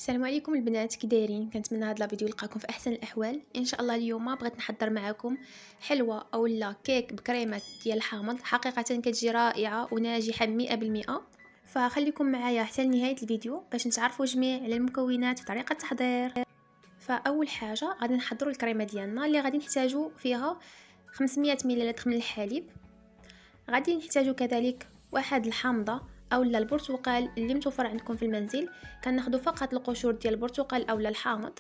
السلام عليكم البنات، كي دايرين؟ كنتمنى هاد الفيديو يلقاكم في احسن الاحوال ان شاء الله. اليوم بغيت نحضر معكم حلوه اولا كيك بكريمه ديال الحامض. حقيقه كتجي رائعه وناجحه 100%. فخليكم معايا حتى لنهايه الفيديو باش نتعرفوا جميع على المكونات وطريقه التحضير. فاول حاجه غادي نحضروا الكريمه ديالنا اللي غادي نحتاجوا فيها 500 ملل من الحليب. غادي نحتاجوا كذلك واحد الحامضه اولا البرتقال اللي متوفر عندكم في المنزل. كناخذوا فقط القشور ديال البرتقال اولا الحامض.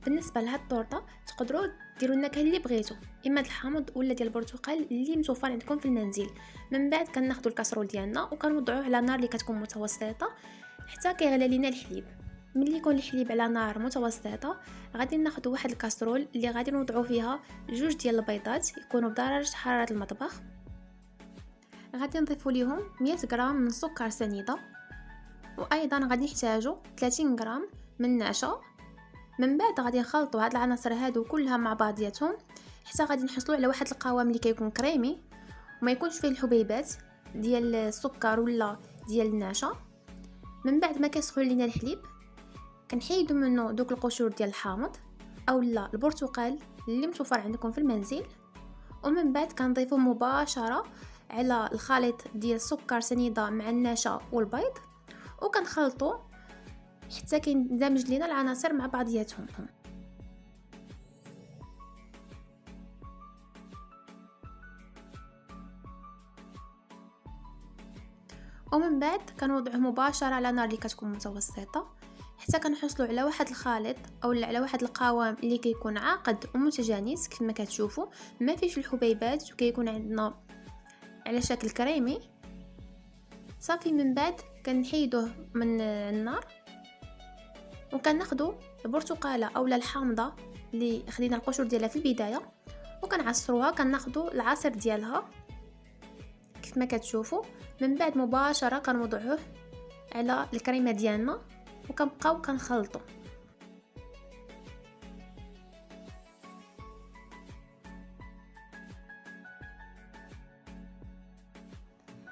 بالنسبه لهاد الطورطه تقدروا ديروا النكهه اللي بغيتو، اما ديال الحامض ولا ديال البرتقال اللي متوفر عندكم في المنزل. من بعد كناخذوا الكاسرول ديالنا وكنوضعوه على نار اللي كتكون متوسطه حتى كيغلى لينا الحليب. ملي يكون الحليب على نار متوسطه غادي ناخذوا واحد الكاسرول اللي غادي نوضعوا فيها جوج ديال البيضات يكونوا بدرجه حراره المطبخ. غادي نضيفوا ليهم 100 غرام من سكر سنيده، وايضا غادي نحتاجوا 30 غرام من النشا. من بعد غادي نخلطوا هاد العناصر هادو كلها مع بعضياتهم حتى غادي نحصلوا على واحد القوام اللي كيكون كريمي وما يكونش فيه الحبيبات ديال السكر ولا ديال النشا. من بعد ما كيسخن لينا الحليب كنحيدوا منه دوك القشور ديال الحامض اولا البرتقال اللي متوفر عندكم في المنزل، ومن بعد كنضيفوه مباشره على الخليط ديال السكر سنيده مع النشا والبيض وكنخلطوا حتى كيندمج لينا العناصر مع بعضياتهم. ومن بعد كنوضعوه مباشره على نار اللي كتكون متوسطه حتى كنحصلوا على واحد الخليط او على واحد القوام اللي كيكون عاقد ومتجانس كما كتشوفوا، ما فيش الحبيبات وكيكون عندنا على شكل كريمي صافي. من بعد كنحيدوه من النار وكناخذوا البرتقاله اولا الحامضه اللي خدينا القشور ديالها في البدايه وكنعصروها، كناخذوا العصير ديالها كيف ما كتشوفوا. من بعد مباشره كنوضعوه على الكريمه ديالنا وكنبقاو كنخلطوا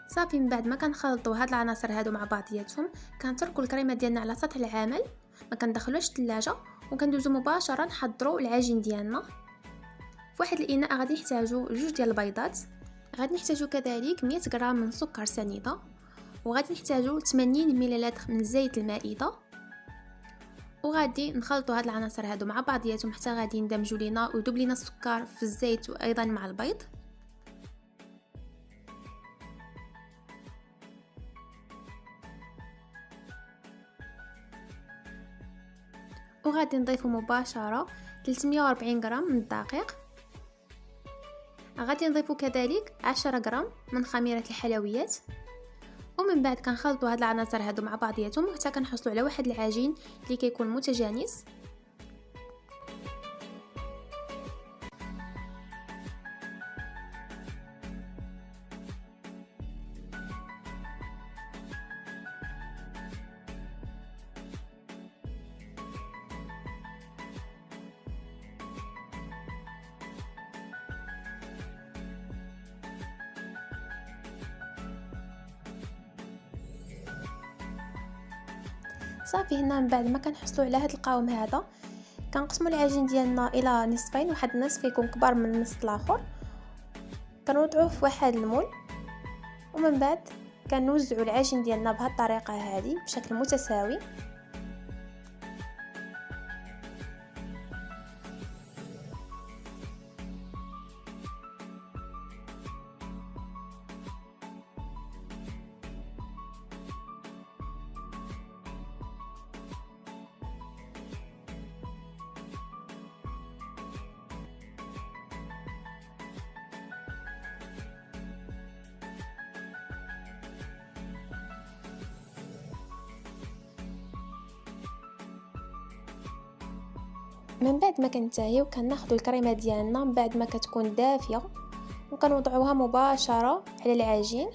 صافي. من بعد ما كنخلطوا هاد العناصر هادو مع بعضياتهم كنتركوا الكريمه ديالنا على سطح العامل، ما كندخلوش الثلاجه وكندوزو مباشره نحضروا العجين ديالنا. في واحد الاناء غادي نحتاجو جوج ديال البيضات، غادي نحتاجو كذلك 100 غرام من سكر سنيده، وغادي نحتاجو 80 ملل من زيت المائده. وغادي نخلطوا هاد العناصر هادو مع بعضياتهم حتى غادي يندمجوا لينا ويذوب لينا السكر في الزيت وايضا مع البيض. وغادي نضيفوا مباشره 340 غرام من الدقيق. غادي نضيفوا كذلك 10 غرام من خميره الحلويات. ومن بعد كنخلطوا هاد العناصر هادو مع بعضياتهم حتى كنحصلوا على واحد العجين اللي كيكون متجانس. صافي هنا من بعد ما كنحصلوا على هذا القوام هذا كنقسموا العجين ديالنا الى نصفين، واحد النصف يكون كبر من النصف الاخر، كنوضعوه في واحد المول ومن بعد كنوزعوا العجين ديالنا بهذه الطريقه هذه بشكل متساوي. من بعد ما كنتهيو كناخذوا الكريمه ديالنا من بعد ما كتكون دافيه وكنوضعوها مباشره على العجين.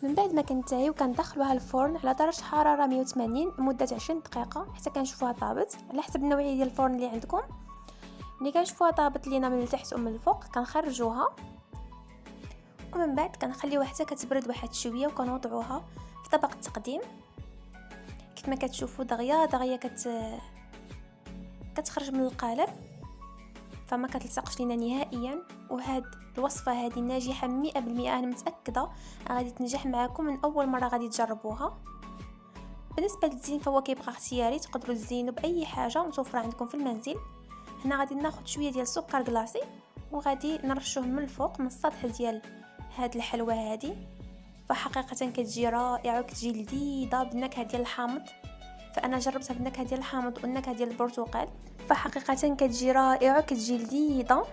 من بعد ما كنتهي وكندخلوها الفرن على درجه حراره 180 لمده 20 دقيقه حتى كنشوفوها طابت، على حسب النوعيه ديال الفرن اللي عندكم. ملي كنشوفوها طابت لينا من التحت ومن الفوق كنخرجوها، ومن بعد كنخليوها حتى كتبرد واحد شويه وكنوضعوها في طبق التقديم. كيف ما كتشوفوا دغيا دغيا كتخرج من القالب، فما كتلصقش لينا نهائيا. وهاد الوصفه هذه ناجحه 100%، انا متاكده غادي تنجح معكم من اول مره غادي تجربوها. بالنسبه للزين فهو كيبقى اختياري، تقدروا تزينوا باي حاجه متوفره عندكم في المنزل. هنا غادي ناخذ شويه ديال السكر كلاصي وغادي نرشوه من الفوق من السطح ديال هاد الحلوى هذه. فحقيقه كتجي رائعه وكتجي لذيذه بالنكهه ديال الحامض، فانا جربتها بالنكهه ديال الحامض والنكهه ديال البرتقال، فحقيقه كتجي رائعه وكتجي لذيذه.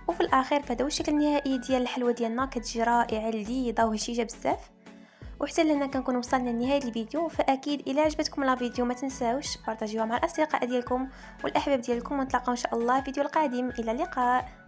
وفي الاخير فهذا هو الشكل النهائي ديال الحلوى ديالنا، كتجي رائعه لذيذه وهشيشه بزاف. وحتى لهنا كنكون وصلنا لنهايه الفيديو. فاكيد الا عجبتكم لا فيديو ما تنساوش بارطاجيوها مع الاصدقاء ديالكم والاحباب ديالكم، ونتلاقاو ان شاء الله في الفيديو القادم. الى اللقاء.